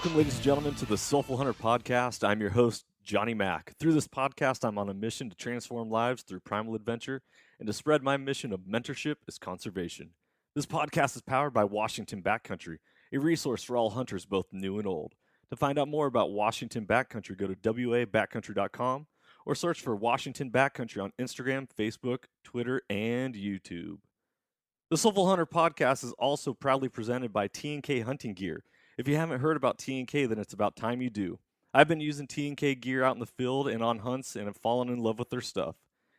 Welcome, ladies and gentlemen, to the Soulful Hunter podcast. I'm your host, Johnny Mack. Through this podcast, I'm on a mission to transform lives through primal adventure and to spread my mission of mentorship as conservation. This podcast is powered by Washington Backcountry, a resource for all hunters, both new and old. To find out more about Washington Backcountry, go to wabackcountry.com or search for Washington Backcountry on Instagram, Facebook, Twitter, and YouTube. The Soulful Hunter podcast is also proudly presented by T&K Hunting Gear. If you haven't heard about T&K, then it's about time you do. I've been using T&K gear out in the field and on hunts and have fallen in love with their stuff.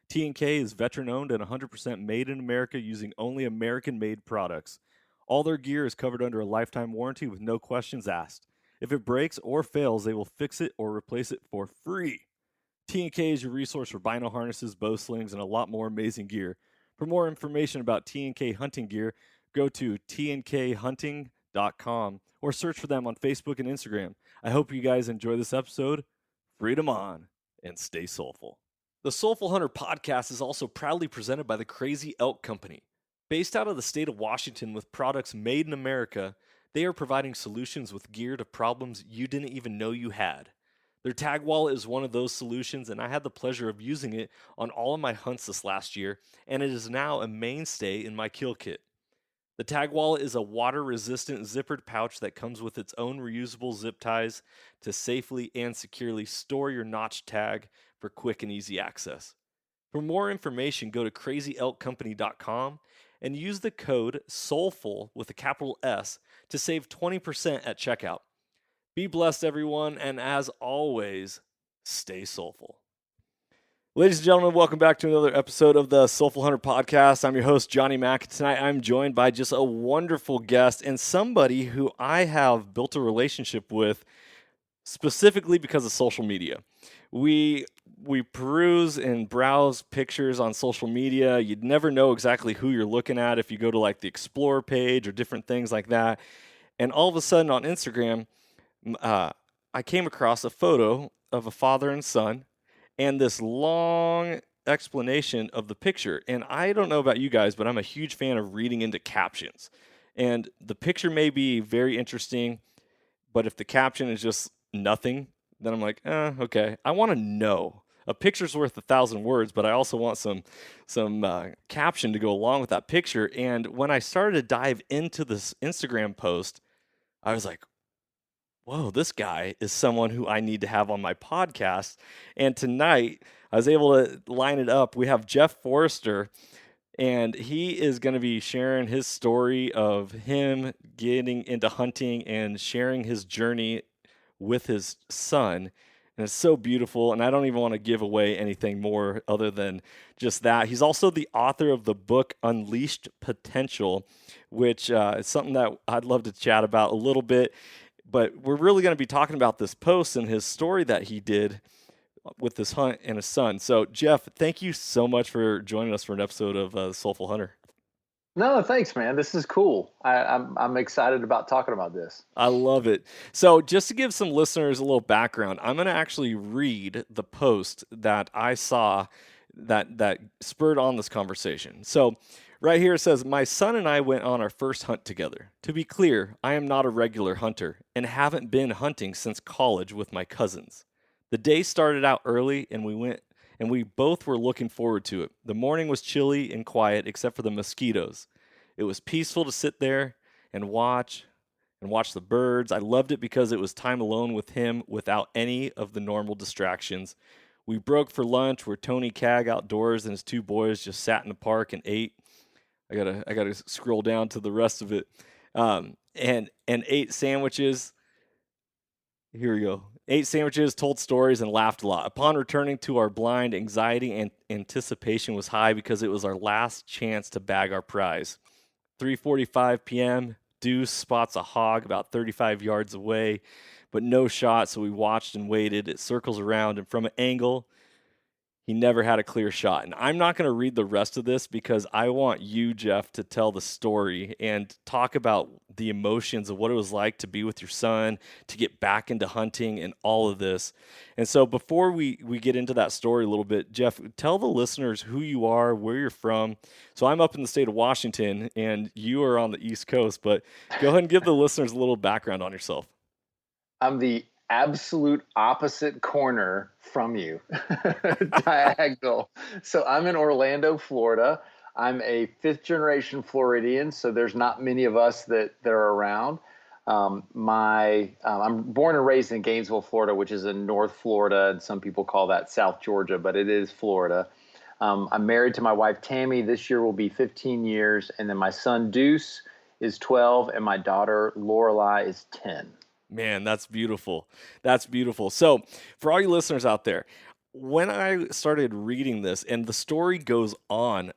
T&K is veteran-owned and 100% made in America using only American-made products. All their gear is covered under a lifetime warranty with no questions asked. If it breaks or fails, they will fix it or replace it for free. T&K is your resource for bino harnesses, bow slings, and a lot more amazing gear. For more information about T&K hunting gear, go to tnkhunting.com or search for them on Facebook and Instagram. I hope you guys enjoy this episode. Freedom on and stay soulful. The Soulful Hunter podcast is also proudly presented by the Crazy Elk Company. Based out of the state of Washington with products made in America, they are providing solutions with gear to problems you didn't even know you had. Their tag wallet is one of those solutions, and I had the pleasure of using it on all of my hunts this last year, and it is now a mainstay in my kill kit. The tag wallet is a water-resistant zippered pouch that comes with its own reusable zip ties to safely and securely store your notch tag for quick and easy access. For more information, go to crazyelkcompany.com and use the code SOULFUL with a capital S to save 20% at checkout. Be blessed, everyone, and as always, stay soulful. Ladies and gentlemen, welcome back to another episode of the Soulful Hunter podcast. I'm your host, Johnny Mack. Tonight, I'm joined by just a wonderful guest and somebody who I have built a relationship with specifically because of social media. We peruse and browse pictures on social media. You'd never know exactly who you're looking at if you go to like the Explore page or different things like that. And all of a sudden on Instagram, I came across a photo of a father and son and this long explanation of the picture. And I don't know about you guys, but I'm a huge fan of reading into captions. And the picture may be very interesting, but if the caption is just nothing, then I'm like, okay. I want to know. A picture's worth 1,000 words, but I also want some caption to go along with that picture. And when I started to dive into this Instagram post, I was like, whoa, this guy is someone who I need to have on my podcast. And tonight, I was able to line it up. We have Jeff Forrester, and he is going to be sharing his story of him getting into hunting and sharing his journey with his son. And it's so beautiful, and I don't even want to give away anything more other than just that. He's also the author of the book Unleashed Potential, which is something that I'd love to chat about a little bit. But we're really going to be talking about this post and his story that he did with this hunt and his son. So, Jeff, thank you so much for joining us for an episode of Soulful Hunter. No, thanks, man. This is cool. I'm excited about talking about this. I love it. So, just to give some listeners a little background, I'm going to actually read the post that I saw that spurred on this conversation. So, right here it says, my son and I went on our first hunt together. To be clear, I am not a regular hunter and haven't been hunting since college with my cousins. The day started out early and we both were looking forward to it. The morning was chilly and quiet except for the mosquitoes. It was peaceful to sit there and watch the birds. I loved it because it was time alone with him without any of the normal distractions. We broke for lunch where Tony Cagg outdoors and his two boys just sat in the park and ate. I gotta scroll down to the rest of it, and ate sandwiches. Here we go. Ate sandwiches, told stories, and laughed a lot. Upon returning to our blind, anxiety and anticipation was high because it was our last chance to bag our prize. 3:45 p.m. Deuce spots a hog about 35 yards away, but no shot. So we watched and waited. It circles around, and from an angle, he never had a clear shot. And I'm not going to read the rest of this because I want you, Jeff, to tell the story and talk about the emotions of what it was like to be with your son, to get back into hunting and all of this. And so before we get into that story a little bit, Jeff, tell the listeners who you are, where you're from. So I'm up in the state of Washington and you are on the East Coast, but go ahead and give the listeners a little background on yourself. I'm the absolute opposite corner from you, diagonal. So I'm in Orlando, Florida. I'm a fifth generation Floridian, so there's not many of us that are around. I'm born and raised in Gainesville, Florida, which is in North Florida, and some people call that South Georgia, but it is Florida. I'm married to my wife Tammy. This year will be 15 years, and then my son Deuce is 12, and my daughter Lorelai is 10. Man, that's beautiful. That's beautiful. So, for all you listeners out there, when I started reading this and the story goes on,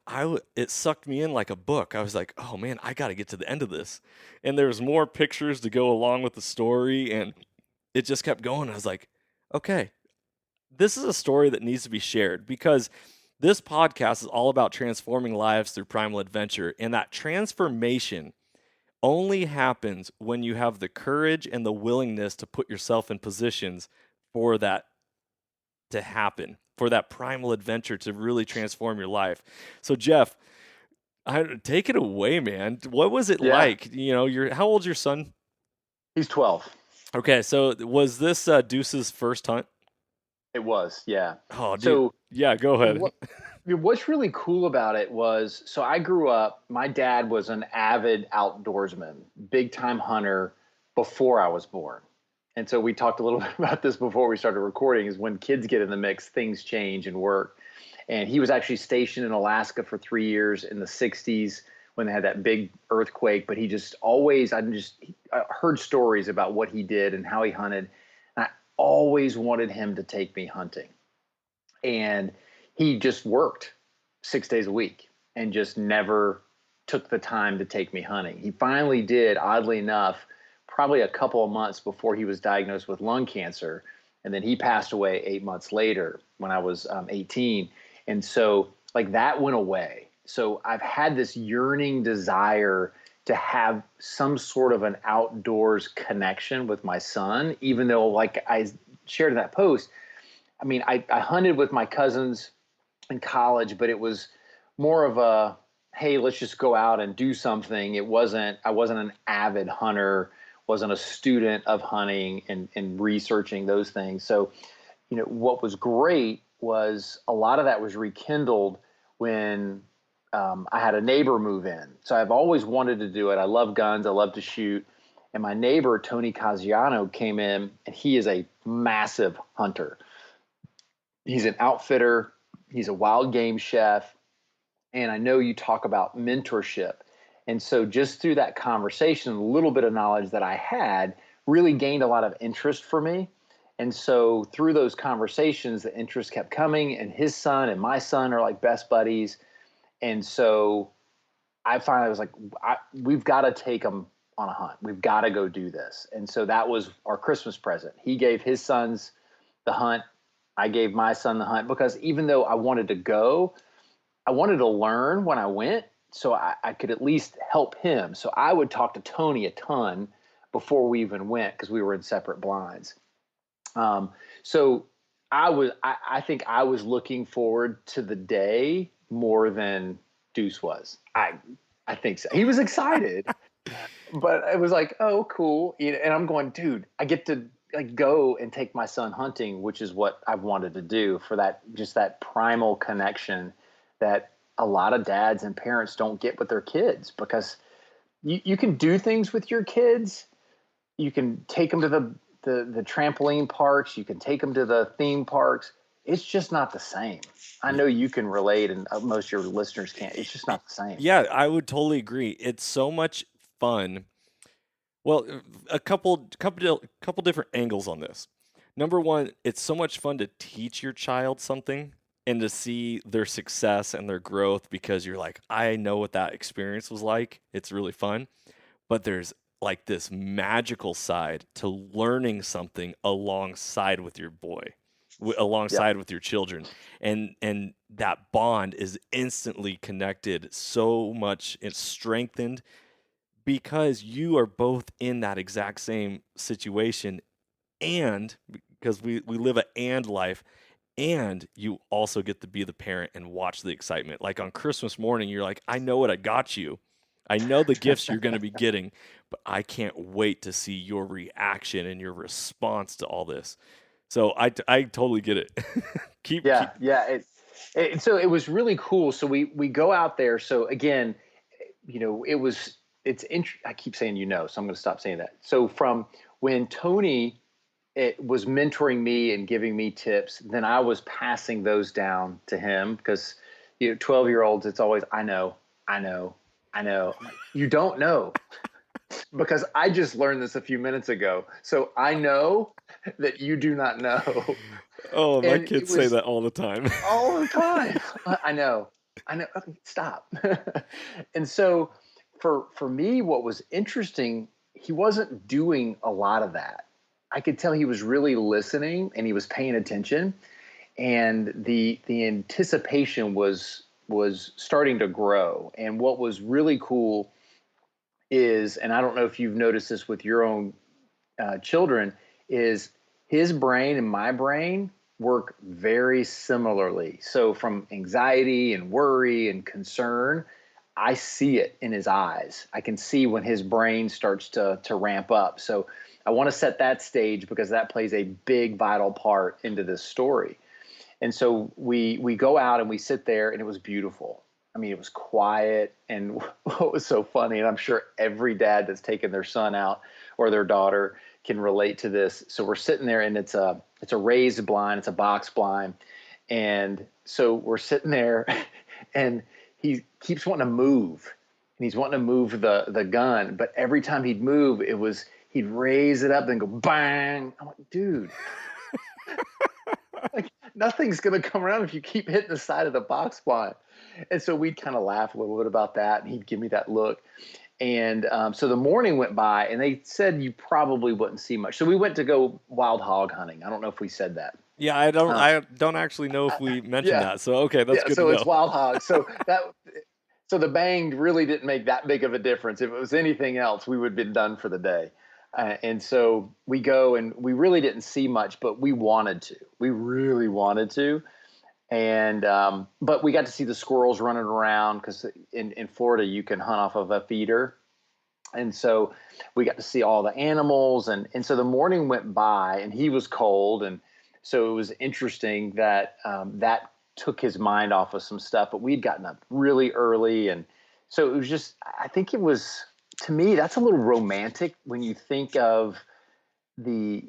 it sucked me in like a book. I was like, "Oh man, I got to get to the end of this." And there's more pictures to go along with the story, and it just kept going. I was like, "Okay, this is a story that needs to be shared because this podcast is all about transforming lives through primal adventure, and that transformation only happens when you have the courage and the willingness to put yourself in positions for that to happen, for that primal adventure to really transform your life. So, Jeff, take it away, man. What was it Yeah, like? How old's your son? he's 12. Okay, so was this Deuce's first hunt? It was, yeah. Oh, dude. So Yeah, go ahead. what's really cool about it was, so I grew up, my dad was an avid outdoorsman, big time hunter before I was born. And so we talked a little bit about this before we started recording, is when kids get in the mix, things change and work. And he was actually stationed in Alaska for 3 years in the 60s when they had that big earthquake. But he just always, I heard stories about what he did and how he hunted. And I always wanted him to take me hunting. And he just worked 6 days a week and just never took the time to take me hunting. He finally did, oddly enough, probably a couple of months before he was diagnosed with lung cancer. And then he passed away 8 months later when I was 18. And so, like, that went away. So I've had this yearning desire to have some sort of an outdoors connection with my son, even though, like I shared in that post, I mean, I hunted with my cousins in college, but it was more of a, hey, let's just go out and do something. I wasn't an avid hunter, wasn't a student of hunting and researching those things. So, what was great was a lot of that was rekindled when I had a neighbor move in. So I've always wanted to do it. I love guns. I love to shoot. And my neighbor, Tony Casiano, came in, and he is a massive hunter. He's an outfitter. He's a wild game chef. And I know you talk about mentorship. And so just through that conversation, a little bit of knowledge that I had really gained a lot of interest for me. And so through those conversations, the interest kept coming, and his son and my son are like best buddies. And so I finally was like, we've got to take him on a hunt. We've got to go do this. And so that was our Christmas present. He gave his sons the hunt. I gave my son the hunt, because even though I wanted to go, I wanted to learn when I went, so I could at least help him. So I would talk to Tony a ton before we even went, because we were in separate blinds. So I think I was looking forward to the day more than Deuce was. I think so. He was excited, but it was like, oh, cool. And I'm going, dude, I get to like go and take my son hunting, which is what I've wanted to do, for that, just that primal connection that a lot of dads and parents don't get with their kids, because you can do things with your kids. You can take them to the trampoline parks. You can take them to the theme parks. It's just not the same. I know you can relate, and most of your listeners can't. It's just not the same. Yeah, I would totally agree. It's so much fun. Well, a couple different angles on this. Number one, it's so much fun to teach your child something and to see their success and their growth, because you're like, I know what that experience was like. It's really fun. But there's like this magical side to learning something alongside with your boy, Yep. alongside with your children. And that bond is instantly connected, so much it's strengthened, because you are both in that exact same situation, and because we live a and life, and you also get to be the parent and watch the excitement. Like on Christmas morning, you're like, I know what I got you. I know the gifts you're going to be getting, but I can't wait to see your reaction and your response to all this. So I totally get it. keep. Yeah. So it was really cool. So we go out there. So again, I keep saying, so I'm going to stop saying that. So from when Tony was mentoring me and giving me tips, then I was passing those down to him because 12-year-olds, it's always, I know. I'm like, you don't know because I just learned this a few minutes ago. So I know that you do not know. Oh, my And it kids say was that all the time. all the time. I know. Okay, stop. And so for me, what was interesting, he wasn't doing a lot of that. I could tell he was really listening and he was paying attention. And the anticipation was starting to grow. And what was really cool is, and I don't know if you've noticed this with your own children, is his brain and my brain work very similarly. So from anxiety and worry and concern, I see it in his eyes. I can see when his brain starts to ramp up. So I want to set that stage because that plays a big vital part into this story. And so we go out and we sit there and it was beautiful. I mean, it was quiet. And what was so funny, and I'm sure every dad that's taken their son out or their daughter can relate to this. So we're sitting there and it's a raised blind, it's a box blind. And so we're sitting there and he keeps wanting to move. And he's wanting to move the gun, but every time he'd move, he'd raise it up and go bang. I'm like, dude. Like nothing's going to come around if you keep hitting the side of the box blind. And so we'd kind of laugh a little bit about that. And he'd give me that look. And so the morning went by and they said you probably wouldn't see much. So we went to go wild hog hunting. I don't know if we said that. Yeah, I don't actually know if we mentioned Yeah. that. So okay, that's Yeah. good to So it's know. wild hog. So the bang really didn't make that big of a difference. If it was anything else, we would have been done for the day. And so we go and we really didn't see much, but we wanted to. We really wanted to. And but we got to see the squirrels running around because in Florida you can hunt off of a feeder. And so we got to see all the animals. And so the morning went by and he was cold. And so it was interesting that that took his mind off of some stuff. But we'd gotten up really early. And so it was just, I think it was, to me, that's a little romantic when you think of the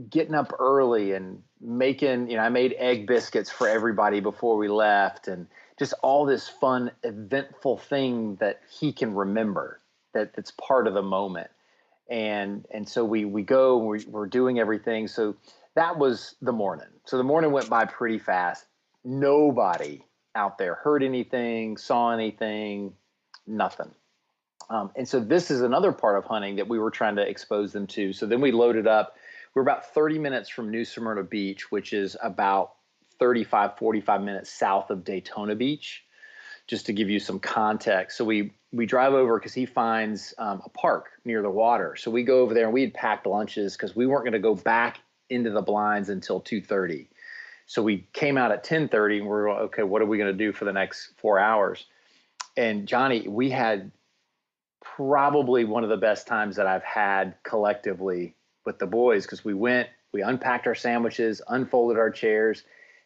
getting up early and making, I made egg biscuits for everybody before we left and just all this fun, eventful thing that he can remember that's part of the moment. And so we go, we're doing everything. So that was the morning. So the morning went by pretty fast. Nobody out there heard anything, saw anything, nothing. And so this is another part of hunting that we were trying to expose them to. So then we loaded up. We're about 30 minutes from New Smyrna Beach, which is about 45 minutes south of Daytona Beach, just to give you some context. So we drive over because he finds a park near the water. So we go over there and we had packed lunches because we weren't going to go back into the blinds until 2:30. So we came out at 10:30 and we're okay, what are we going to do for the next 4 hours? And Johnny, we had probably one of the best times that I've had collectively with the boys because we unpacked our sandwiches, unfolded our chairs.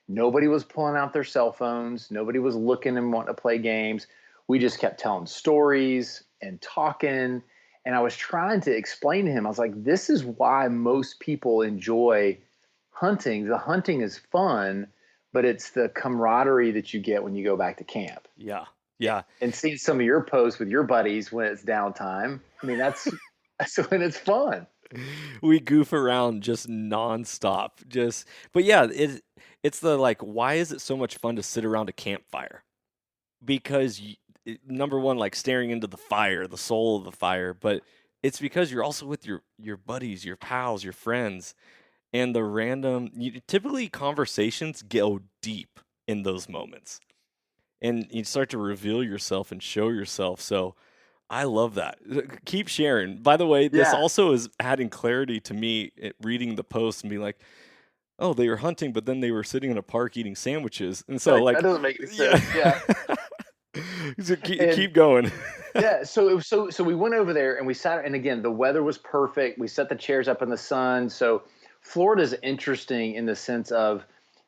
Nobody was pulling out their cell phones. Nobody was looking and wanting to play games. We just kept telling stories and talking. And I was trying to explain to him, I was like, this is why most people enjoy hunting. The hunting is fun, but it's the camaraderie that you get when you go back to camp. Yeah. Yeah. And seeing some of your posts with your buddies when it's downtime. I mean, that's when it's fun. We goof around just nonstop. But yeah, it's the like, why is it so much fun to sit around a campfire? Because number one, like staring into the fire, the soul of the fire, but it's because you're also with your buddies, your pals, your friends, and the random. Typically, conversations go deep in those moments, and you start to reveal yourself and show yourself. So I love that. Keep sharing. By the way, this Yeah. also is adding clarity to me reading the post and being like, oh, they were hunting, but then they were sitting in a park eating sandwiches. And so, Right. like, That doesn't make any yeah. sense. Yeah. So keep, And keep going. yeah, so we went over there and we sat, and again, the weather was perfect. We set the chairs up in the sun. So Florida's interesting in the sense of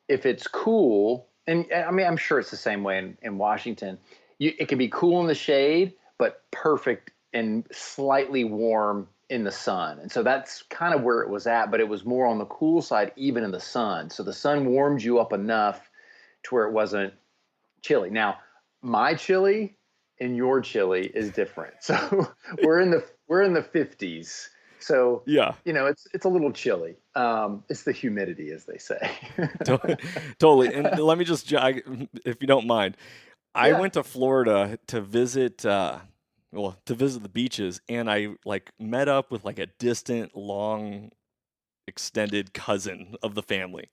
if it's cool, and I mean, I'm sure it's the same way in Washington. It can be cool in the shade, but perfect and slightly warm in the sun. And so that's kind of where it was at, but it was more on the cool side, even in the sun. So the sun warmed you up enough to where it wasn't chili. Now, my chili and your chili is different. So we're in the 50s. So Yeah, it's a little chilly. It's the humidity, as they say. to- totally. And let me just, if you don't mind, I Yeah. went to Florida to visit, well, to visit the beaches, and I like met up with like a distant, long, extended cousin of the family,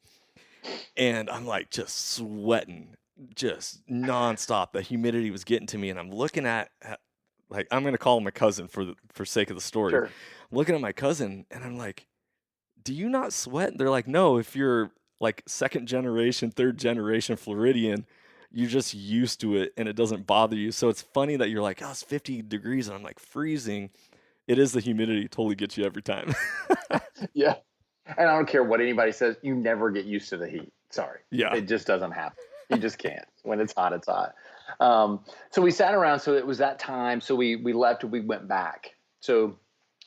and I'm like just sweating, just nonstop. The humidity was getting to me, and I'm looking at like I'm gonna call him a cousin for sake of the story. Sure. I'm looking at my cousin, and I'm like, "Do you not sweat?" And they're like, "No, if you're like second generation, third generation Floridian, you're just used to it and it doesn't bother you." So it's funny that you're like, "Oh, it's 50 degrees," and I'm like freezing. It is the humidity, totally gets you every time. Yeah. And I don't care what anybody says, you never get used to the heat. Sorry. Yeah. It just doesn't happen. You just can't. When it's hot, it's hot. So we sat around. So it was that time. So we left and we went back. So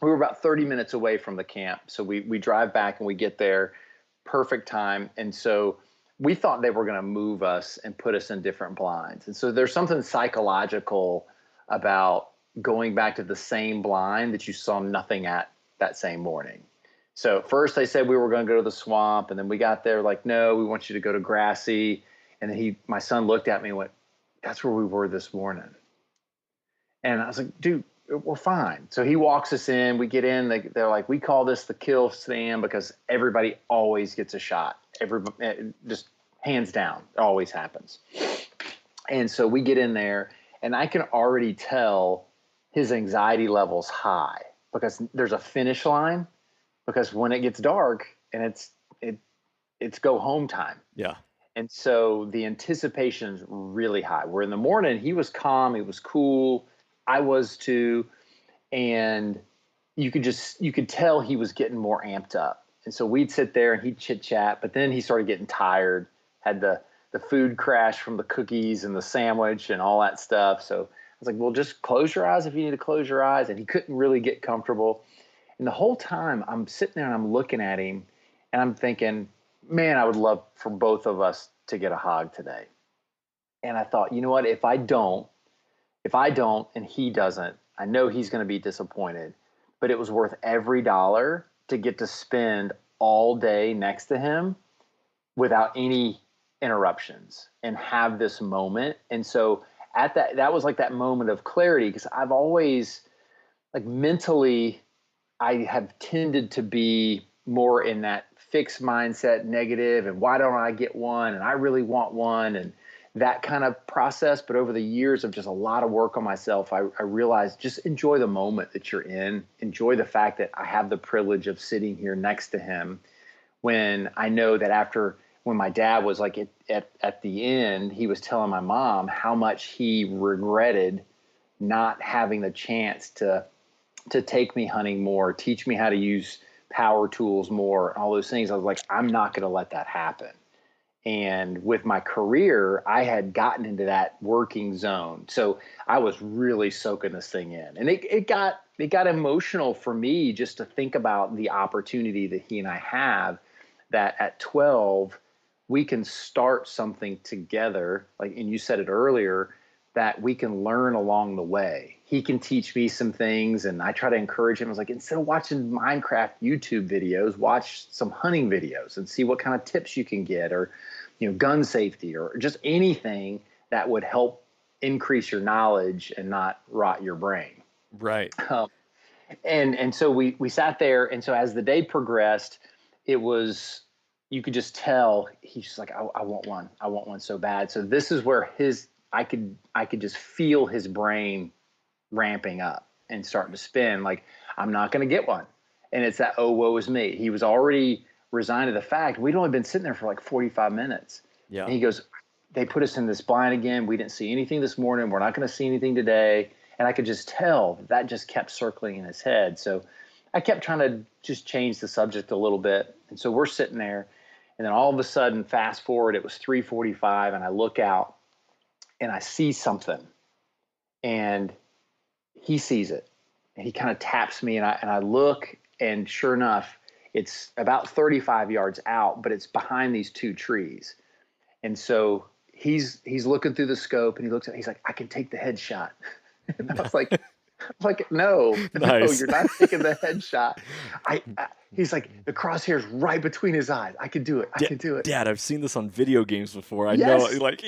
we were about 30 minutes away from the camp. So we drive back and we get there, perfect time. And so we thought they were going to move us and put us in different blinds. And so there's something psychological about going back to the same blind that you saw nothing at that same morning. So first they said we were going to go to the swamp, and then we got there like, no, we want you to go to grassy. And then my son looked at me and went, that's where we were this morning. And I was like, dude, we're fine. So he walks us in. We get in. They're like, we call this the kill stand because everybody always gets a shot. Just hands down, it always happens. And so we get in there, and I can already tell his anxiety level's high because there's a finish line. Because when it gets dark and it's go home time. Yeah. And so the anticipation is really high. Where in the morning he was calm, he was cool, I was too, and you could tell he was getting more amped up. And so we'd sit there and he'd chit chat, but then he started getting tired, had the food crash from the cookies and the sandwich and all that stuff. So I was like, well, just close your eyes if you need to close your eyes. And he couldn't really get comfortable. And the whole time I'm sitting there and I'm looking at him and I'm thinking, man, I would love for both of us to get a hog today. And I thought, you know what, if I don't and he doesn't, I know he's going to be disappointed, but it was worth every dollar to get to spend all day next to him without any interruptions and have this moment. And so that was like that moment of clarity, because I've always like mentally I have tended to be more in that fixed mindset, negative, and why don't I get one? And I really want one, and that kind of process. But over the years of just a lot of work on myself, I realized just enjoy the moment that you're in. Enjoy the fact that I have the privilege of sitting here next to him when I know that when my dad was like at the end, he was telling my mom how much he regretted not having the chance to take me hunting more, teach me how to use power tools more, all those things. I was like, I'm not going to let that happen. And with my career, I had gotten into that working zone. So I was really soaking this thing in. And it got emotional for me just to think about the opportunity that he and I have, that at 12, we can start something together. Like, and you said it earlier, that we can learn along the way. He can teach me some things, and I try to encourage him. I was like, instead of watching Minecraft YouTube videos, watch some hunting videos and see what kind of tips you can get, or gun safety, or just anything that would help increase your knowledge and not rot your brain. Right. And so we sat there, and so as the day progressed, it was, you could just tell he's just like, I want one so bad. So this is where I could just feel his brain ramping up and starting to spin, like, I'm not going to get one. And it's that, oh, woe is me. He was already resigned to the fact we'd only been sitting there for like 45 minutes. Yeah. And he goes, they put us in this blind again. We didn't see anything this morning. We're not going to see anything today. And I could just tell that just kept circling in his head. So I kept trying to just change the subject a little bit. And so we're sitting there, and then all of a sudden, fast forward, it was 3:45, and I look out and I see something, and he sees it, and he kind of taps me, and I look, and sure enough, it's about 35 yards out, but it's behind these two trees. And so he's looking through the scope, and he's like, I can take the headshot. And I was like, no, Nice. you're not taking the headshot. He's like, the crosshair's right between his eyes. I can do it. I can do it. Dad, I've seen this on video games before. I Yes. know, like.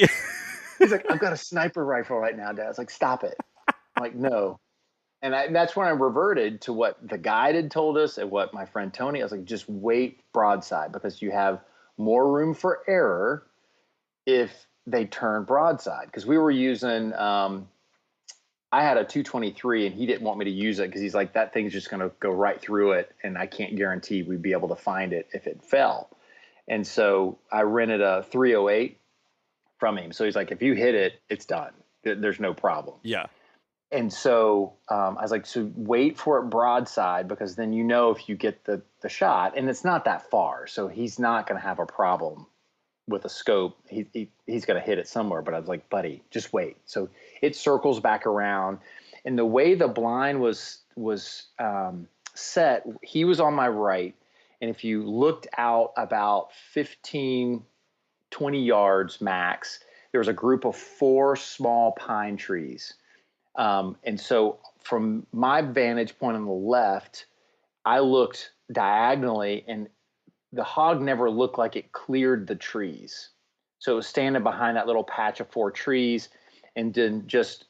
He's like, I've got a sniper rifle right now, Dad. I was like, stop it. I'm like, no. And that's when I reverted to what the guide had told us and what my friend Tony, I was like, just wait broadside, because you have more room for error if they turn broadside. Because we were using, I had a 223, and he didn't want me to use it because he's like, that thing's just going to go right through it, and I can't guarantee we'd be able to find it if it fell. And so I rented a 308 from him. So he's like, if you hit it, it's done. There's no problem. Yeah. And so I was like, so wait for it broadside, because then if you get the shot, and it's not that far, so he's not going to have a problem with a scope. He's going to hit it somewhere. But I was like, buddy, just wait. So it circles back around, and the way the blind was set, he was on my right, and if you looked out about 15, 20 yards max, there was a group of 4 small pine trees. And so from my vantage point on the left, I looked diagonally, and the hog never looked like it cleared the trees. So it was standing behind that little patch of 4 trees, and then just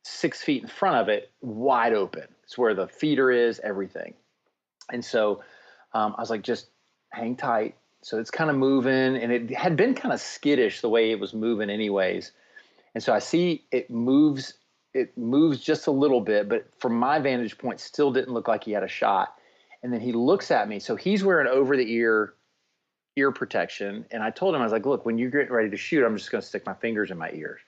6 feet in front of it, wide open. It's where the feeder is, everything. And so I was like, just hang tight. So it's kind of moving, and it had been kind of skittish the way it was moving anyways. And so I see it moves just a little bit, but from my vantage point, still didn't look like he had a shot. And then he looks at me. So he's wearing over the ear protection. And I told him, I was like, look, when you're getting ready to shoot, I'm just going to stick my fingers in my ears.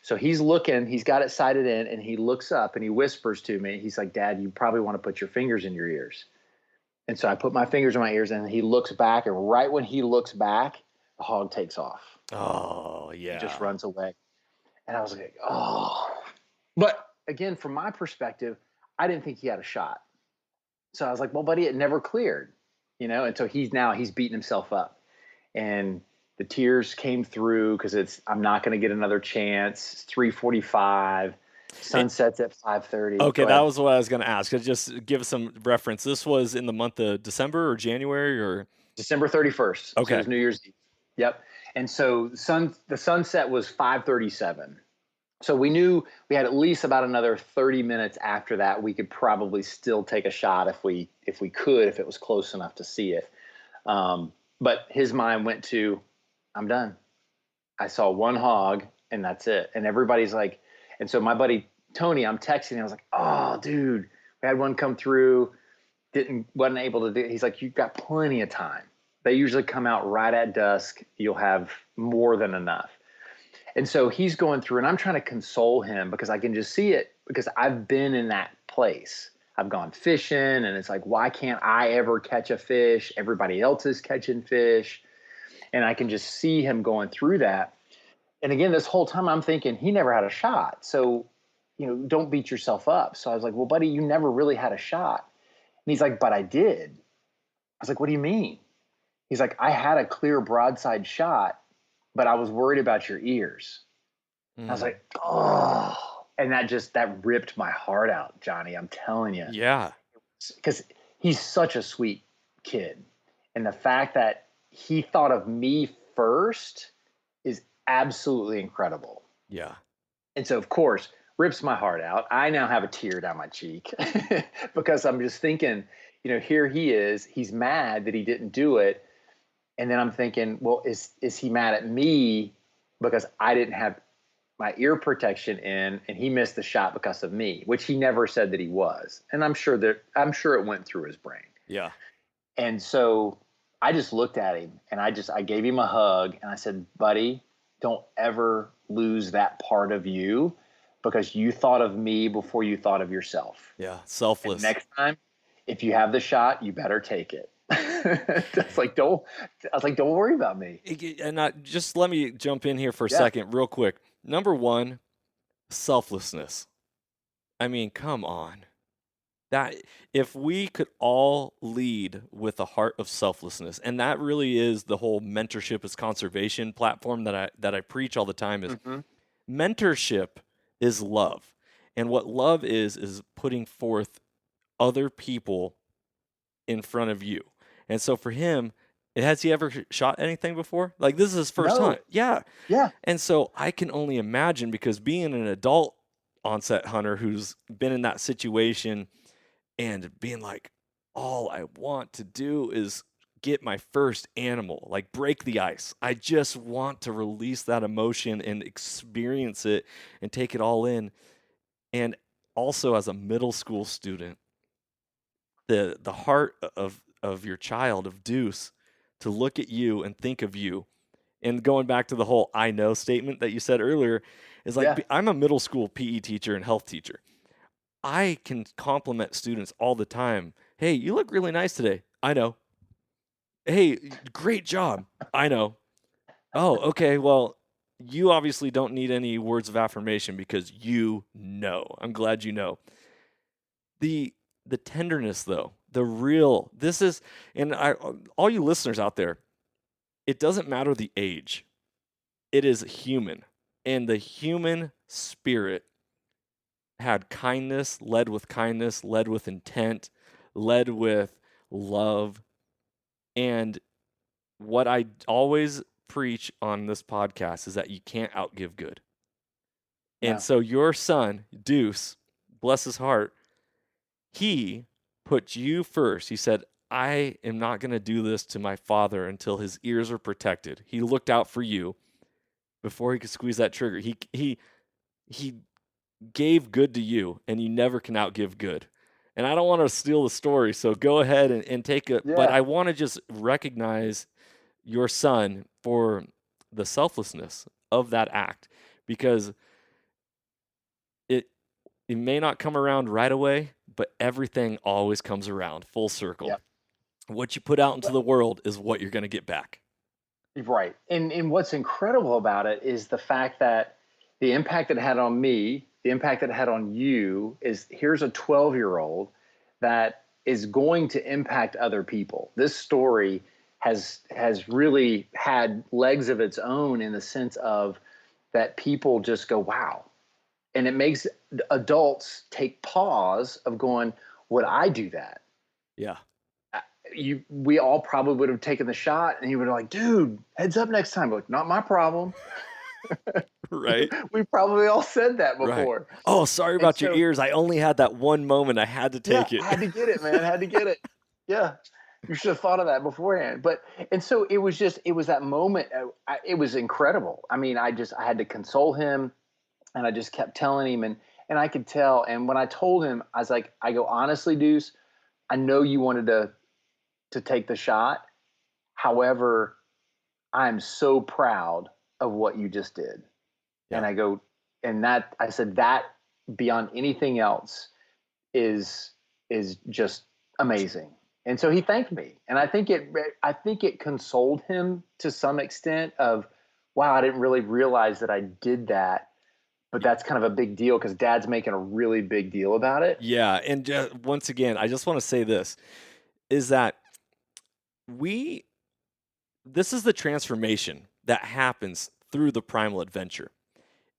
So he's looking, he's got it sighted in, and he looks up and he whispers to me. He's like, Dad, you probably want to put your fingers in your ears. And so I put my fingers in my ears, and he looks back, and right when he looks back, the hog takes off. Oh, yeah. He just runs away. And I was like, oh. But again, from my perspective, I didn't think he had a shot. So I was like, well, buddy, it never cleared, and so he's beating himself up, and the tears came through because I'm not going to get another chance. It's 3:45, sunsets at 5:30. Okay, that was what I was going to ask. Just give some reference. This was in the month of December or January or December 31st. Okay, so it was New Year's Eve. Yep. And so the sunset was 5:37. So we knew we had at least about another 30 minutes after that. We could probably still take a shot if it was close enough to see it. But his mind went to, I'm done. I saw one hog, and that's it. And everybody's like, and so my buddy Tony, I'm texting him. I was like, oh, dude, we had one come through, wasn't able to do it. He's like, you've got plenty of time. They usually come out right at dusk. You'll have more than enough. And so he's going through, and I'm trying to console him because I can just see it, because I've been in that place. I've gone fishing, and it's like, why can't I ever catch a fish? Everybody else is catching fish. And I can just see him going through that. And again, this whole time I'm thinking he never had a shot. So, don't beat yourself up. So I was like, well, buddy, you never really had a shot. And he's like, but I did. I was like, what do you mean? He's like, I had a clear broadside shot, but I was worried about your ears. I was like, oh, and that ripped my heart out, Johnny. I'm telling you. Yeah. Because he's such a sweet kid. And the fact that he thought of me first is absolutely incredible. Yeah. And so, of course, rips my heart out. I now have a tear down my cheek because I'm just thinking, here he is. He's mad that he didn't do it. And then I'm thinking, well, is he mad at me because I didn't have my ear protection in, and he missed the shot because of me, which he never said that he was. And I'm sure it went through his brain. Yeah. And so I just looked at him, and I gave him a hug, and I said, buddy, don't ever lose that part of you, because you thought of me before you thought of yourself. Yeah, And selfless. next time, if you have the shot, you better take it. It's like, don't, I was like, don't worry about me. Just let me jump in here for a Yeah. second, real quick. Number one, selflessness. I mean, come on. That if we could all lead with a heart of selflessness, and that really is the whole mentorship is conservation platform that I preach all the time, is Mm-hmm. mentorship is love. And what love is putting forth other people in front of you. And so for him, has he ever shot anything before? Like, this is his first No. hunt. Yeah. Yeah. And so I can only imagine, because being an adult onset hunter who's been in that situation and being like, all I want to do is get my first animal, like break the ice. I just want to release that emotion and experience it and take it all in. And also, as a middle school student, the heart of your child, of Deuce, to look at you and think of you, and going back to the whole "I know" statement that you said earlier, is like, Yeah. I'm a middle school PE teacher and health teacher. I can compliment students all the time. Hey, you look really nice today. I know. Hey, great job. I know. Oh, okay. Well, you obviously don't need any words of affirmation because you know. I'm glad you know. The the tenderness, though, the real, this is, and all you listeners out there, it doesn't matter the age. It is human. And the human spirit had kindness, led with intent, led with love. And what I always preach on this podcast is that you can't outgive good. And No. so your son, Deuce, bless his heart, he put you first. He said, I am not going to do this to my father until his ears are protected. He looked out for you before he could squeeze that trigger. He gave good to you, and you never can outgive good. And I don't want to steal the story, so go ahead and take it. But Yeah. I want to just recognize your son for the selflessness of that act, because it it may not come around right away, but everything always comes around full circle. Yep. What you put out into the world is what you're going to get back. Right. And what's incredible about it is the fact that the impact it had on me, the impact it had on you, is here's a 12-year-old that is going to impact other people. This story has really had legs of its own, in the sense of that people just go, wow. And it makes adults take pause of going, would I do that? Yeah. We all probably would have taken the shot, and he would have like, dude, heads up next time. Like, not my problem. Right. We probably all said that Right. before. Oh, sorry And about your so, ears. I only had that one moment. I had to yeah, take it. I had to get it, man. I had to get it. Yeah. You should have thought of that beforehand. And so it was that moment. It was incredible. I mean, I had to console him, and I just kept telling him, and I could tell. And when I told him, I was like, honestly, Deuce, I know you wanted to take the shot. However, I'm so proud of what you just did. Yeah. And I said that beyond anything else is just amazing. And so he thanked me. And I think it consoled him to some extent of, wow, I didn't really realize that I did that. But that's kind of a big deal, because Dad's making a really big deal about it. Yeah. And once again, I just want to say this is that this is the transformation that happens through the primal adventure.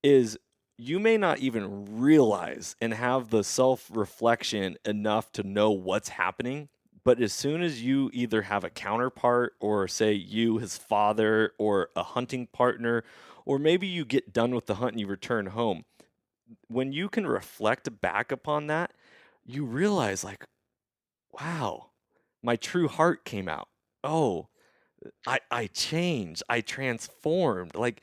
Is you may not even realize and have the self-reflection enough to know what's happening, but as soon as you either have a counterpart, or say you, his father, or a hunting partner, or maybe you get done with the hunt and you return home, when you can reflect back upon that, you realize, like, wow, my true heart came out. Oh, I changed. I transformed. Like,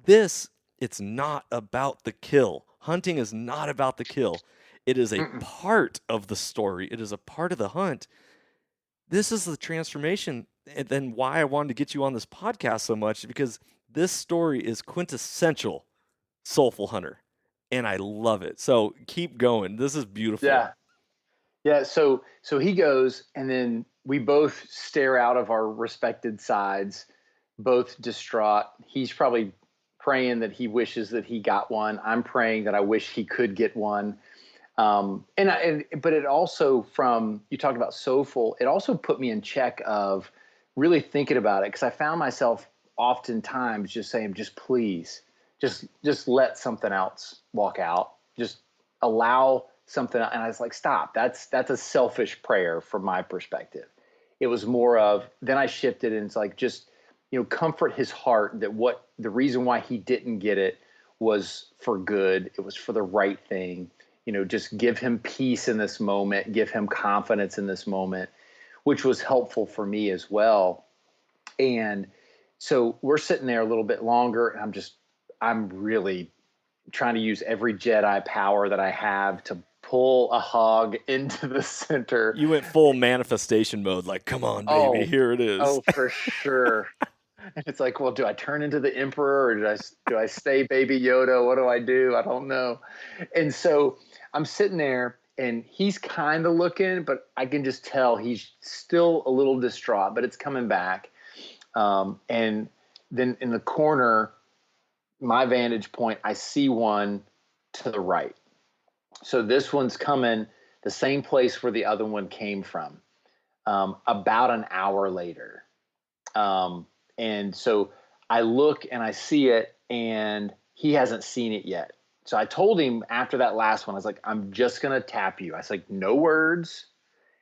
this, it's not about the kill. Hunting is not about the kill. It is a Mm-mm. part of the story. It is a part of the hunt. This is the transformation. And then why I wanted to get you on this podcast so much, because This story is quintessential Soulful Hunter, and I love it. So keep going. This is beautiful. Yeah. Yeah. So he goes, and then we both stare out of our respected sides, both distraught. He's probably praying that he wishes that he got one. I'm praying that I wish he could get one. But it also, from you talked about Soulful, it also put me in check of really thinking about it, because I found myself oftentimes just saying, just please, just let something else walk out, just allow something. And I was like, stop. That's a selfish prayer from my perspective. It was more of, then I shifted, and it's like, just comfort his heart that what the reason why he didn't get it was for good. It was for the right thing. Just give him peace in this moment, give him confidence in this moment, which was helpful for me as well. And so we're sitting there a little bit longer, and I'm really trying to use every Jedi power that I have to pull a hog into the center. You went full manifestation mode, like, come on, baby, Oh, here it is. oh, for sure. And it's like, well, do I turn into the Emperor, or do I stay Baby Yoda? What do I do? I don't know. And so I'm sitting there, and he's kind of looking, but I can just tell he's still a little distraught, but it's coming back. And then in the corner, my vantage point, I see one to the right. So this one's coming the same place where the other one came from, about an hour later. And so I look and I see it, and he hasn't seen it yet. So I told him after that last one, I was like, I'm just going to tap you. I was like, no words.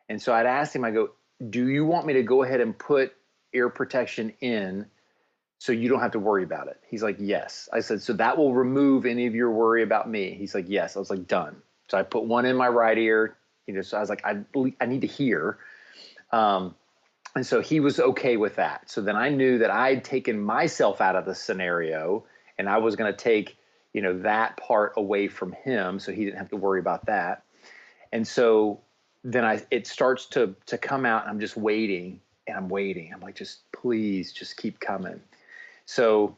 And so I'd asked him, I go, do you want me to go ahead and put ear protection in so you don't have to worry about it? He's like, yes. I said, so that will remove any of your worry about me? He's like, yes. I was like, done. So I put one in my right ear, so I was like, I need to hear. And so he was okay with that. So then I knew that I'd taken myself out of the scenario, and I was going to take, that part away from him, so he didn't have to worry about that. And so then it starts to come out, and I'm just waiting, and I'm waiting. I'm like, just please, just keep coming. So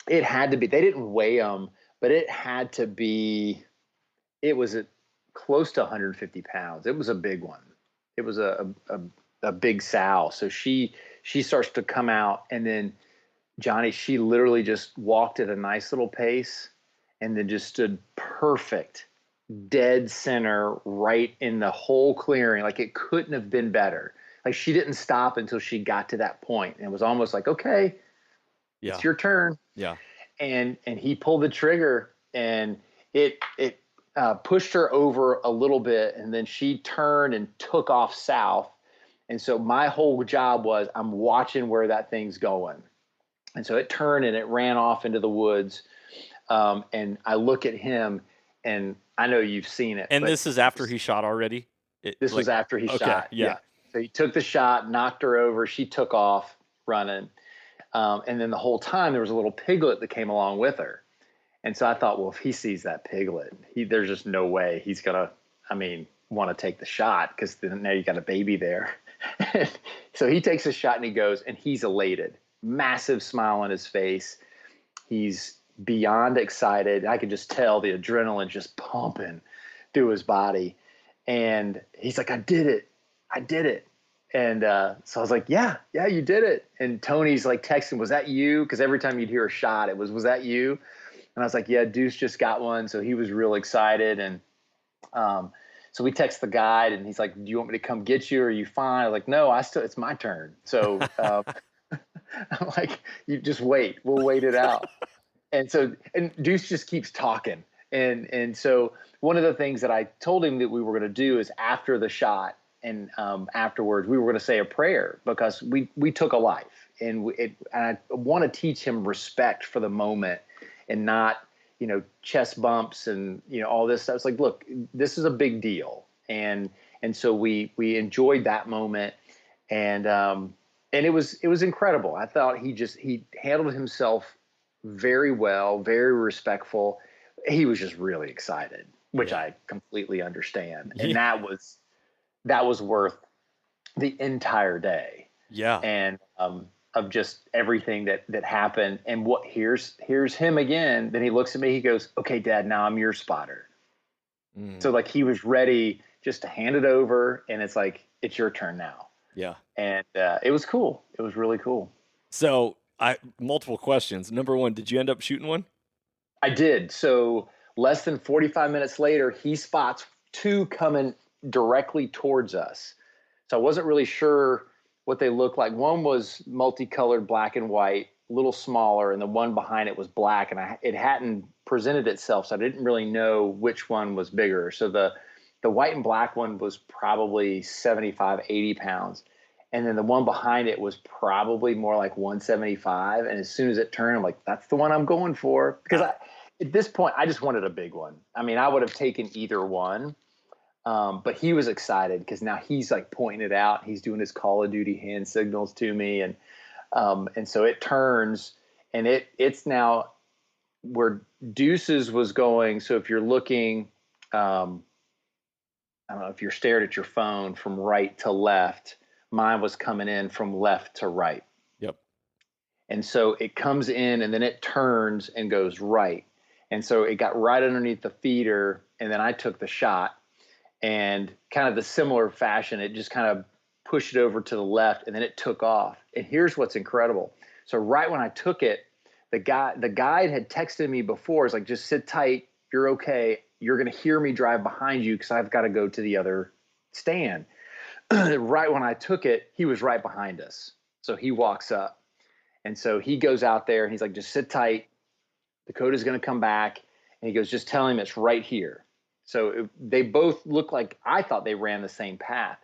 it had to be, they didn't weigh them, but it had to be, it was close to 150 pounds. It was a big one. It was a big sow. So she starts to come out, and then Johnny, she literally just walked at a nice little pace, and then just stood perfect, dead center, right in the whole clearing. Like, it couldn't have been better. Like, she didn't stop until she got to that point. And it was almost like, okay, Yeah. it's your turn. Yeah. And he pulled the trigger, and it pushed her over a little bit, and then she turned and took off south. And so my whole job was, I'm watching where that thing's going. And so it turned and it ran off into the woods. And I look at him, and I know you've seen it. And but this is after he shot already? This was after he shot. Yeah. So he took the shot, knocked her over. She took off running. And then the whole time there was a little piglet that came along with her. And so I thought, well, if he sees that piglet, there's just no way he's going to, want to take the shot, because now you got a baby there. So he takes a shot, and he goes, and he's elated, massive smile on his face. He's beyond excited. I could just tell the adrenaline just pumping through his body. And he's like, I did it. I did it. And so I was like, yeah, you did it. And Tony's like texting, was that you? Because every time you'd hear a shot, it was that you? And I was like, yeah, Deuce just got one. So he was real excited. And so we text the guide, and he's like, do you want me to come get you? Or are you fine? I'm like, no, it's my turn. So I'm like, you just wait. We'll wait it out. And Deuce just keeps talking. And so one of the things that I told him that we were going to do is, after the shot, and afterwards, we were going to say a prayer, because we took a life, and I want to teach him respect for the moment, and not, chest bumps and, all this stuff. It's like, look, this is a big deal. And so we enjoyed that moment. And it was incredible. I thought he handled himself very well, very respectful. He was just really excited, which I completely understand. And that was worth the entire day. Yeah. And of just everything that happened. And here's him again. Then he looks at me, he goes, "Okay, Dad, now I'm your spotter." So Mm, like he was ready just to hand it over, and it's like, it's your turn now. yeah. And it was cool. It was really cool. So I multiple questions. Number one, did you end up shooting one? I did. So less than 45 minutes later, he spots two coming directly towards us. So I wasn't really sure what they looked like. One was multicolored black and white, a little smaller, and the one behind it was black, and it hadn't presented itself, so I didn't really know which one was bigger. So the white and black one was probably 75, 80 pounds. And then the one behind it was probably more like 175. And as soon as it turned, I'm like, that's the one I'm going for. Because Ah, at this point, I just wanted a big one. I mean, I would have taken either one. But he was excited because now he's like pointing it out. He's doing his Call of Duty hand signals to me. And so it turns, and it's now where Deuces was going. So if you're looking, I don't know if you're stared at your phone from right to left, mine was coming in from left to right. yep. And so it comes in and then it turns and goes right. And so it got right underneath the feeder. And then I took the shot, and kind of the similar fashion, it just kind of pushed it over to the left, and then it took off. And here's what's incredible. So right when I took it, the guide had texted me before. It's like, just sit tight. You're okay. You're going to hear me drive behind you because I've got to go to the other stand. Right when I took it, he was right behind us. So he walks up. And so he goes out there and he's like, just sit tight. Dakota's going to come back. And he goes, just tell him it's right here. So they both look like, I thought they ran the same path.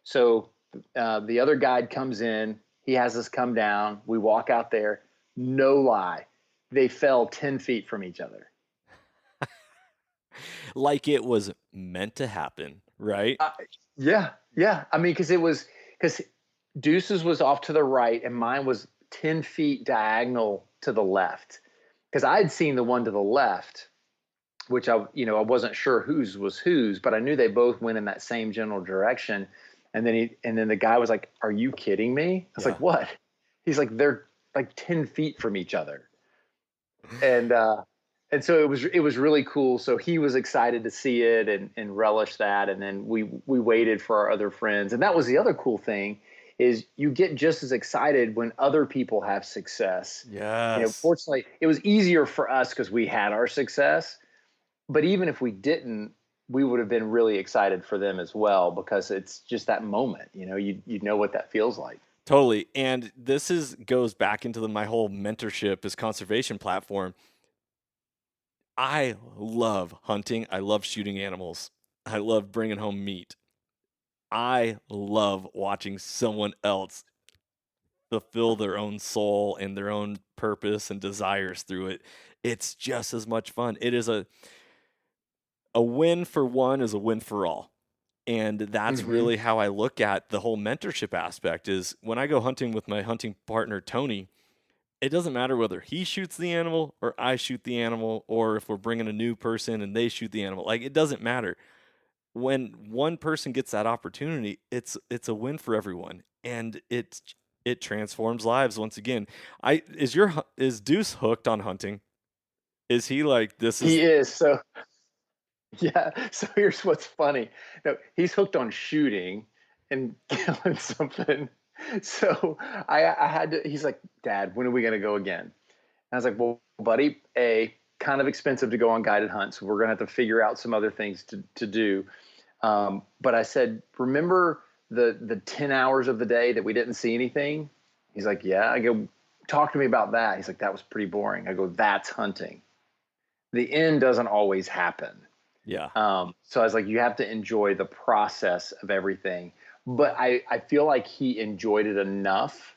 So the other guide comes in. He has us come down. We walk out there. No lie. They fell 10 feet from each other. Like it was meant to happen, right? Uh, yeah. Yeah. I mean, because Deuce's was off to the right and mine was 10 feet diagonal to the left. Because I had seen the one to the left, which I wasn't sure whose was whose, but I knew they both went in that same general direction. And then the guy was like, "Are you kidding me?" I was Yeah. like, "What?" He's like, "They're like 10 feet from each other." And and so it was really cool. So he was excited to see it and relish that. And then we waited for our other friends. And that was the other cool thing, is you get just as excited when other people have success. Yes. Fortunately, it was easier for us because we had our success. But even if we didn't, we would have been really excited for them as well, because it's just that moment. You know what that feels like. Totally. And this is goes back into my whole mentorship as conservation platform. I love hunting. I love shooting animals. I love bringing home meat. I love watching someone else fulfill their own soul and their own purpose and desires through it. It's just as much fun. It is a win for one is a win for all. And that's Mm-hmm. really how I look at the whole mentorship aspect. Is when I go hunting with my hunting partner Tony, it doesn't matter whether he shoots the animal or I shoot the animal, or if we're bringing a new person and they shoot the animal. Like, it doesn't matter. When one person gets that opportunity, it's a win for everyone, and it transforms lives once again. Is Deuce hooked on hunting? Is he like, this is He is. So yeah. So here's what's funny. No, he's hooked on shooting and killing something. So I had to. He's like, "Dad, when are we gonna go again?" And I was like, "Well, buddy, kind of expensive to go on guided hunts. We're gonna have to figure out some other things to do." But I said, "Remember the 10 hours of the day that we didn't see anything?" He's like, "Yeah." I go, "Talk to me about that." He's like, "That was pretty boring." I go, "That's hunting. The end doesn't always happen." yeah, So I was like, you have to enjoy the process of everything. But I feel like he enjoyed it enough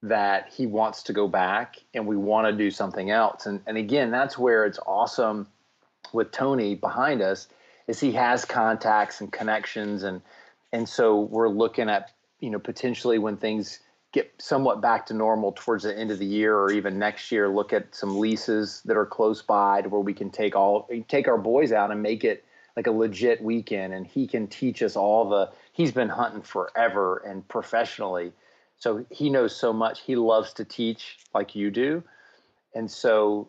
that he wants to go back, and we want to do something else. And again, that's where it's awesome with Tony behind us, is he has contacts and connections. And so we're looking at, potentially when things get somewhat back to normal towards the end of the year or even next year, look at some leases that are close by to where we can take our boys out and make it like a legit weekend. And he can teach us he's been hunting forever and professionally. So he knows so much. He loves to teach like you do. And so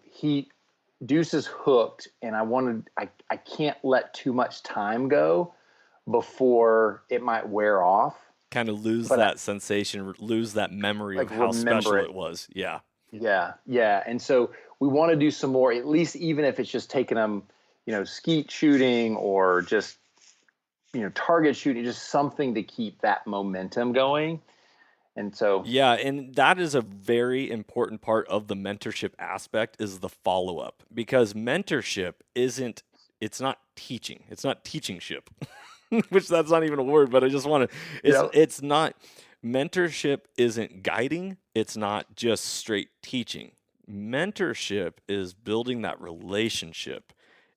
Deuce is hooked, and I can't let too much time go before it might wear off. Kind of lose But that sensation, lose that memory of like how remember special it. it was. Yeah. Yeah, yeah. And so we want to do some more, at least even if it's just taking them, skeet shooting or just, target shooting, just something to keep that momentum going. And so, Yeah, and that is a very important part of the mentorship aspect is the follow-up because mentorship isn't it's not teaching. It's not teachingship. Which that's not even a word, but I just want to yeah, it's not mentorship isn't guiding, it's not just straight teaching. Mentorship is building that relationship.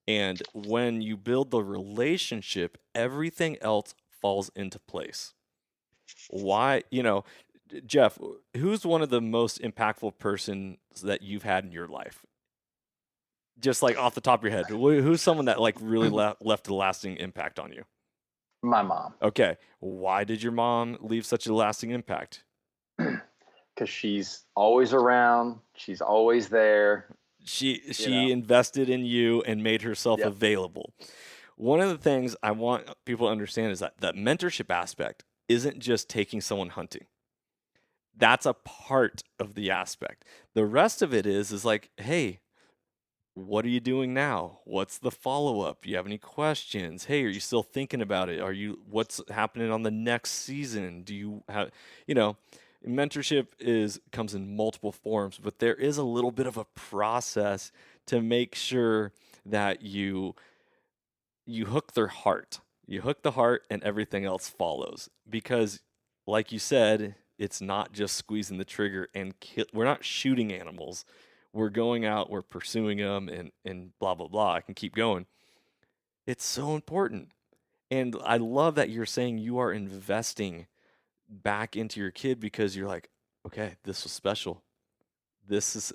And when you build the relationship, everything else falls into place. Why, Jeff, who's one of the most impactful persons that you've had in your life? Just like off the top of your head, who's someone that like really left a lasting impact on you? my mom, Okay, why did your mom leave such a lasting impact? because she's always around, she's always there, She invested in you and made herself Yep. available. One of the things I want people to understand is that mentorship aspect isn't just taking someone hunting. That's a part of the aspect. The rest of it is like, hey, what are you doing now? What's the follow up? Do you have any questions? Hey, are you still thinking about it? What's happening on the next season? Do you have, you know, mentorship comes in multiple forms, but there is a little bit of a process to make sure that you hook their heart. You hook the heart and everything else follows. Because like you said, it's not just squeezing the trigger and we're not shooting animals. We're going out, we're pursuing them and blah blah blah. I can keep going. It's so important. And I love that you're saying you are investing back into your kid because you're like, okay, this was special. This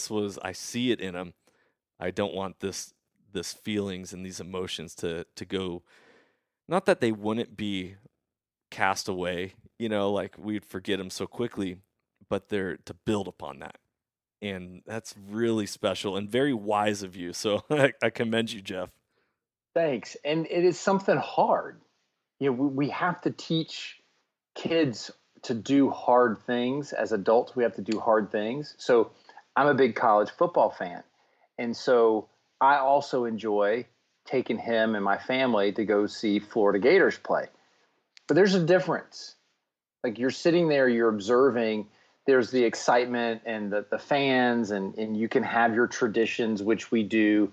was I see it in him. I don't want this feelings and these emotions to go, not that they wouldn't be cast away, like we'd forget them so quickly, but they're to build upon that. And that's really special and very wise of you. So I commend you, Jeff. Thanks. And it is something hard. We have to teach kids to do hard things. As adults, we have to do hard things. So I'm a big college football fan. And so I also enjoy taking him and my family to go see Florida Gators play. But there's a difference. Like you're sitting there, you're observing, there's the excitement and the fans, and you can have your traditions, which we do.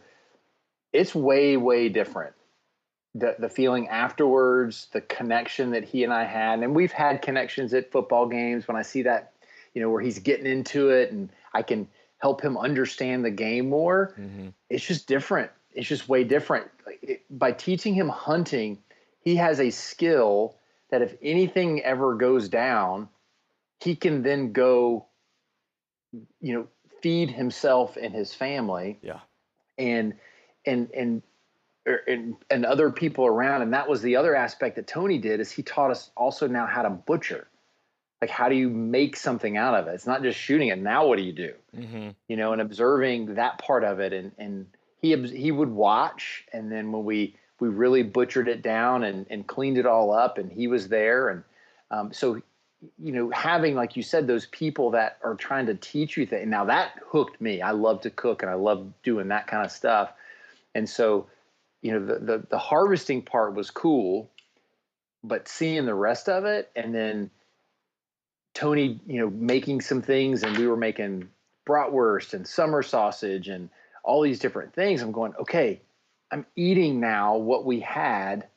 It's way, way different. The feeling afterwards, the connection that he and I had, and we've had connections at football games when I see that, where he's getting into it and I can help him understand the game more. Mm-hmm. It's just different. It's just way different. By teaching him hunting, he has a skill that if anything ever goes down, he can then go, feed himself and his family. Yeah. And and and and other people around. And that was the other aspect that Tony did, is he taught us also now how to butcher. Like, how do you make something out of it? It's not just shooting it. Now what do you do? Mm-hmm. And observing that part of it. And he would watch. And then when we really butchered it down and cleaned it all up, and he was there. And so, having, like you said, those people that are trying to teach you things. Now that hooked me. I love to cook and I love doing that kind of stuff. And so, the harvesting part was cool, but seeing the rest of it, and then Tony, making some things, and we were making bratwurst and summer sausage and all these different things. I'm going, okay, I'm eating now what we had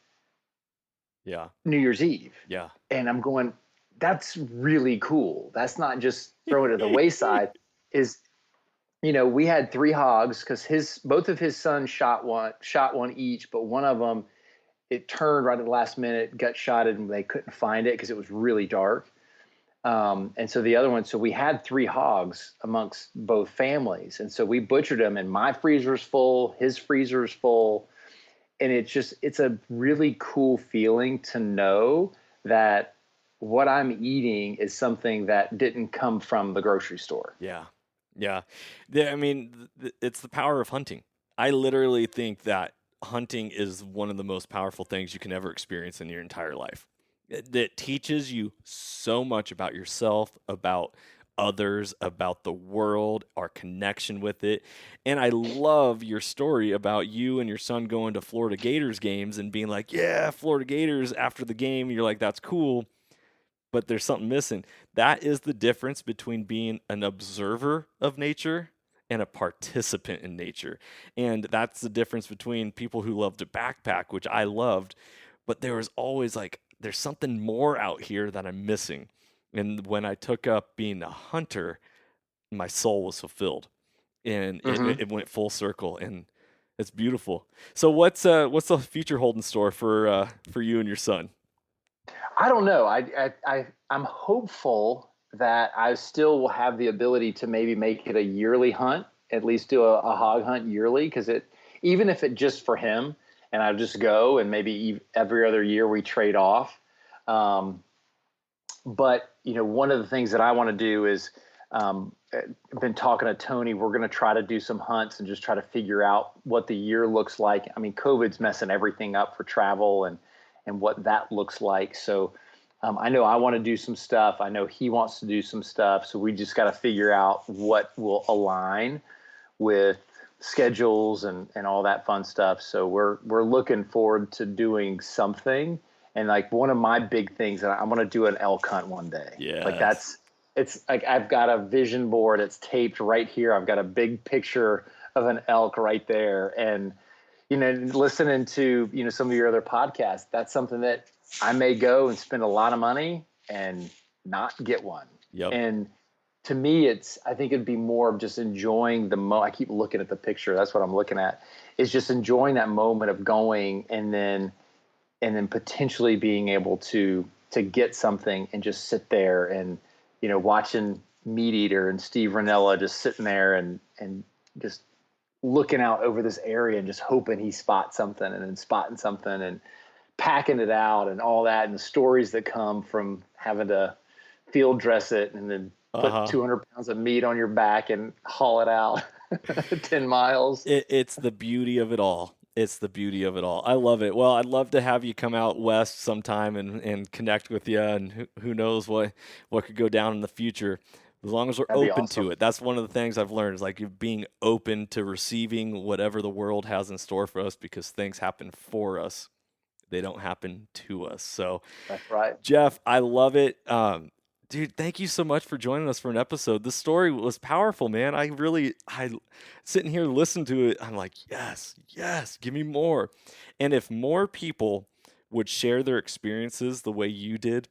Yeah. New Year's Eve. Yeah. And I'm going, that's really cool. That's not just throw it at the wayside. We had 3 hogs because both of his sons shot one each, but one of them, it turned right at the last minute, got shotted, and they couldn't find it because it was really dark. And so the other one, so we had 3 hogs amongst both families. And so we butchered them, and my freezer's full, his freezer's full. And it's a really cool feeling to know that what I'm eating is something that didn't come from the grocery store. Yeah. Yeah. I mean, it's the power of hunting. I literally think that hunting is one of the most powerful things you can ever experience in your entire life. It teaches you so much about yourself, about others, about the world, our connection with it. And I love your story about you and your son going to Florida Gators games and being like, yeah, Florida Gators after the game. You're like, that's cool, but there's something missing. That is the difference between being an observer of nature and a participant in nature. And that's the difference between people who love to backpack, which I loved, but there was always like, there's something more out here that I'm missing. And when I took up being a hunter, my soul was fulfilled, and Hmm. it went full circle, and it's beautiful. So what's the future hold in store for you and your son? I don't know. I'm hopeful that I still will have the ability to maybe make it a yearly hunt, at least do a hog hunt yearly, because it, even if it just for him, and I just go and maybe every other year we trade off. Um, but one of the things that I want to do is, I've been talking to Tony. We're going to try to do some hunts and just try to figure out what the year looks like. I mean, COVID's messing everything up for travel and what that looks like. So I know I want to do some stuff. I know he wants to do some stuff. So we just got to figure out what will align with schedules and all that fun stuff. So we're looking forward to doing something. And like one of my big things that I'm going to do an elk hunt one day. Like Yes. it's like I've got a vision board. It's taped right here. I've got a big picture of an elk right there. And, listening to, some of your other podcasts, that's something that I may go and spend a lot of money and not get one. Yep. And to me, I think it'd be more of just enjoying I keep looking at the picture. That's what I'm looking at, is just enjoying that moment of going and then potentially being able to get something and just sit there and, watching Meat Eater and Steve Ranella just sitting there and just looking out over this area and just hoping he spots something and then spotting something and packing it out and all that, and the stories that come from having to field dress it and then put Uh-huh. 200 pounds of meat on your back and haul it out 10 miles. It's the beauty of it all. It's the beauty of it all. I love it. Well, I'd love to have you come out west sometime and connect with you, and who knows what could go down in the future. As long as we're That'd be open to awesome. it. That's one of the things I've learned is like being open to receiving whatever the world has in store for us, because things happen for us. They don't happen to us. So, That's right. Jeff, I love it. Dude, thank you so much for joining us for an episode. This story was powerful, man. I sitting here listening to it, I'm like, yes, yes, give me more. And if more people would share their experiences the way you did,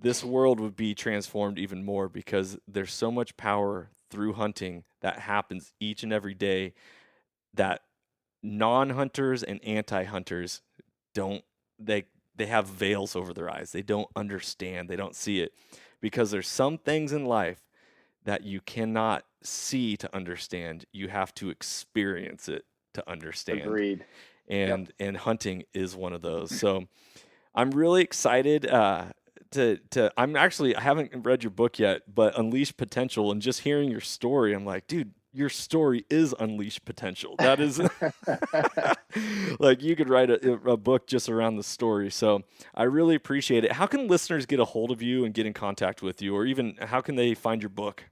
this world would be transformed even more, because there's so much power through hunting that happens each and every day that non-hunters and anti-hunters don't they they have veils over their eyes. They don't understand. They don't see it, because there's some things in life that you cannot see to understand. You have to experience it to understand. Agreed. Yep. And hunting is one of those. So I'm really excited to I haven't read your book yet, but Unleash Potential, and just hearing your story, I'm like, dude, your story is unleash potential. That is like you could write a book just around the story. So I really appreciate it. How can listeners get a hold of you and get in contact with you, or even how can they find your book?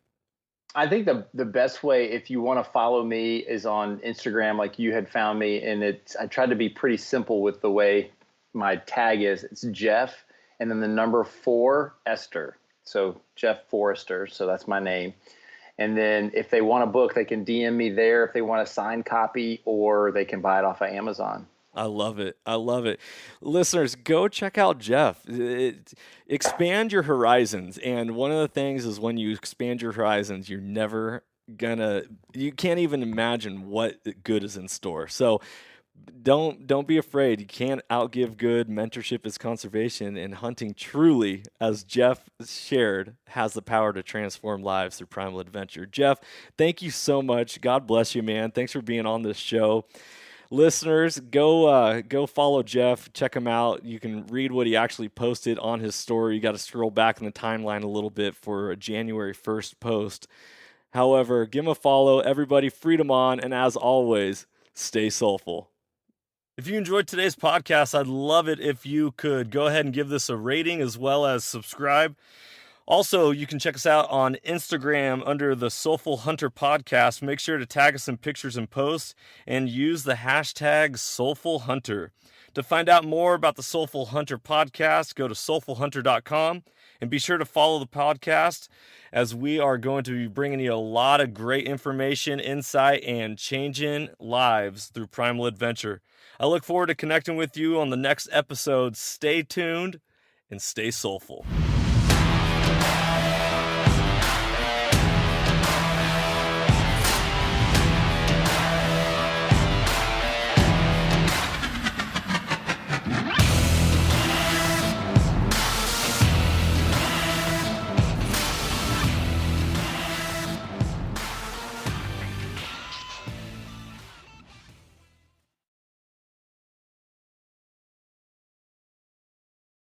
I think the best way, if you want to follow me, is on Instagram, like you had found me. And I tried to be pretty simple with the way my tag is. It's Jeff and then the number 4 Esther. So Jeff Forrester. So that's my name. And then if they want a book, they can DM me there if they want a signed copy, or they can buy it off of Amazon. I love it. I love it. Listeners, go check out Jeff. Expand your horizons. And one of the things is, when you expand your horizons, you're never you can't even imagine what good is in store. So don't be afraid. You can't outgive good. Mentorship is conservation, and hunting truly, as Jeff shared, has the power to transform lives through primal adventure. Jeff, thank you so much. God bless you, man. Thanks for being on this show. Listeners, go follow Jeff. Check him out. You can read what he actually posted on his story. You got to scroll back in the timeline a little bit for a January 1st post. However, give him a follow. Everybody, freedom on, and as always, stay soulful. If you enjoyed today's podcast, I'd love it if you could go ahead and give this a rating as well as subscribe. Also, you can check us out on Instagram under the Soulful Hunter Podcast. Make sure to tag us in pictures and posts and use the hashtag Soulful Hunter. To find out more about the Soulful Hunter Podcast, go to soulfulhunter.com and be sure to follow the podcast as we are going to be bringing you a lot of great information, insight, and changing lives through primal adventure. I look forward to connecting with you on the next episode. Stay tuned and stay soulful.